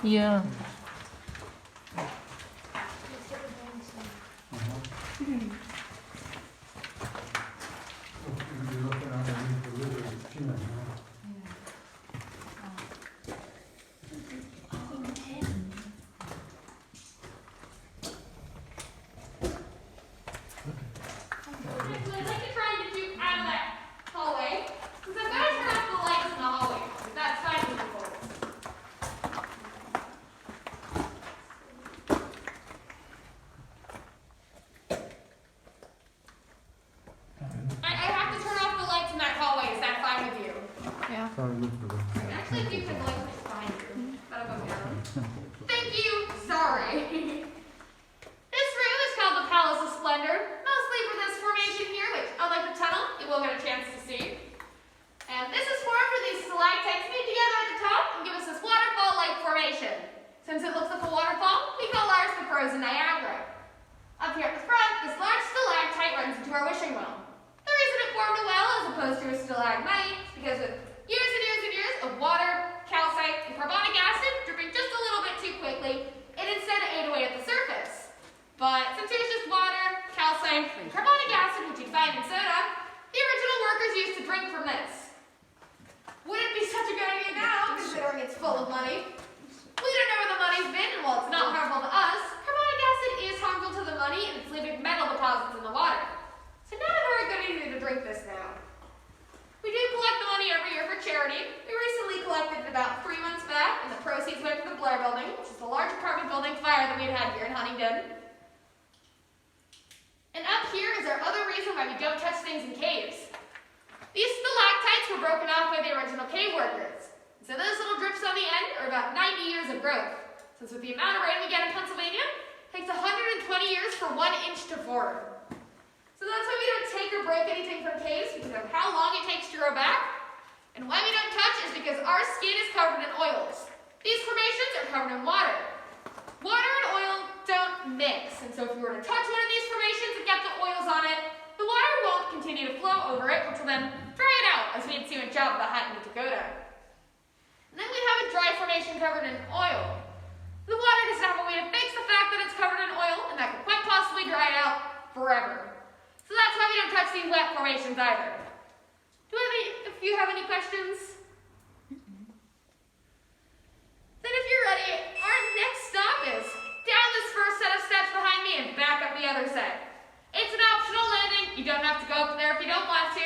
Yeah. You're looking underneath the river, it's chin, huh? I'd like to try and get you out of that hallway, because I've got to turn off the lights in the hallway, if that's fine with you folks. I have to turn off the lights in that hallway, is that fine with you? Yeah. Sorry, look for the. Actually, if you could light it behind you, that'll go down. Thank you, sorry. This room is called the Palace of Splendor, mostly for this formation here, which, unlike the tunnel, you will get a chance to see. And this is formed where these stalactites meet together at the top and give us this waterfall-like formation. Since it looks like a waterfall, we call ours the frozen Niagara. Up here at the front, this large stalactite runs into our wishing well. The reason it formed a well as opposed to a stalagmite is because with years and years and years of water, calcite, and carbonic acid dripping just a little bit too quickly, it instead ate away at the surface. But since it was just water, calcite, and carbonic acid, which you'd find in soda, the original workers used to drink from this. Wouldn't be such a good idea now, considering it's full of money. We don't know where the money's been, and while it's not harmful to us, carbonic acid is harmful to the money, and it's leaving metal deposits in the water. So not a very good idea to drink this now. We do collect the money every year for charity. We recently collected it about 3 months back, and the proceeds went to the Blair Building, which is the large apartment building fire that we'd had here in Huntingdon. And up here is our other reason why we don't touch things in caves. These stalactites were broken off by the original cave workers. So those little drips on the end are about 90 years of growth. Since with the amount of rain we get in Pennsylvania, it takes 120 years for 1 inch to form. So that's why we don't take or break anything from caves, because of how long it takes to grow back. And why we don't touch is because our skin is covered in oils. These formations are covered in water. Water and oil don't mix, and so if you were to touch one of these formations and get the oils on it, the water won't continue to flow over it, which will then dry it out, as we had seen with Jabba the Hutt in Dakota. And then we have a dry formation covered in oil. The water doesn't have a way to fix the fact that it's covered in oil, and that could quite possibly dry it out forever. So that's why we don't touch these wet formations either. If you have any questions? Then if you're ready, our next stop is down this first set of steps behind me and back up the other set. It's an optional landing. You don't have to go up there if you don't want to.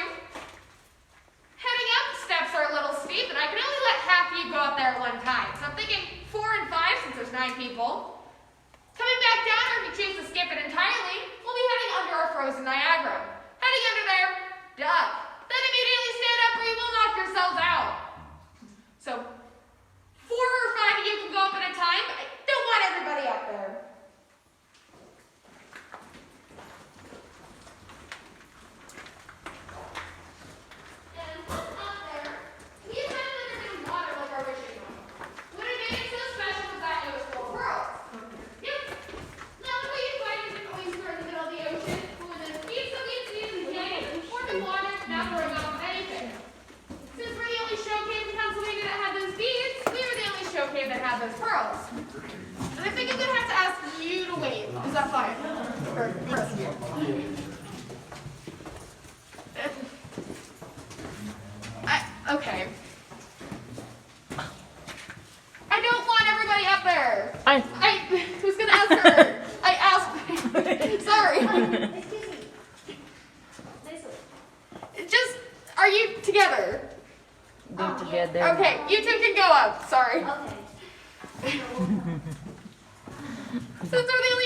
Heading up, the steps are a little steep, and I can only let half of you go up there at one time. So I'm thinking 4 and 5 since there's 9 people. Coming back down, or if you choose to skip it entirely, we'll be heading under our frozen Niagara. Heading under there, duck. Then immediately stand up or you will knock yourselves out. So 4 or 5 of you can go up at a time, but I don't want everybody up there. And once up there, we had lived in water like our wishing well. What had made it so special was that it was full of pearls. Yep. Now the way you find is an oyster in the middle of the ocean, with the beads that we had seen in the canyon, forming water, not growing off of anything. Since we're the only show cave in Pennsylvania that had those beads, we were the only show cave that had those pearls. And I think I'm going to have to ask you to wait. Is that fine? Or the rest of you? Okay. I don't want everybody up there. Who's going to ask her? I asked. Sorry. Just, are you together? Go together. Okay, you two can go up. Sorry. Okay. Since they're the only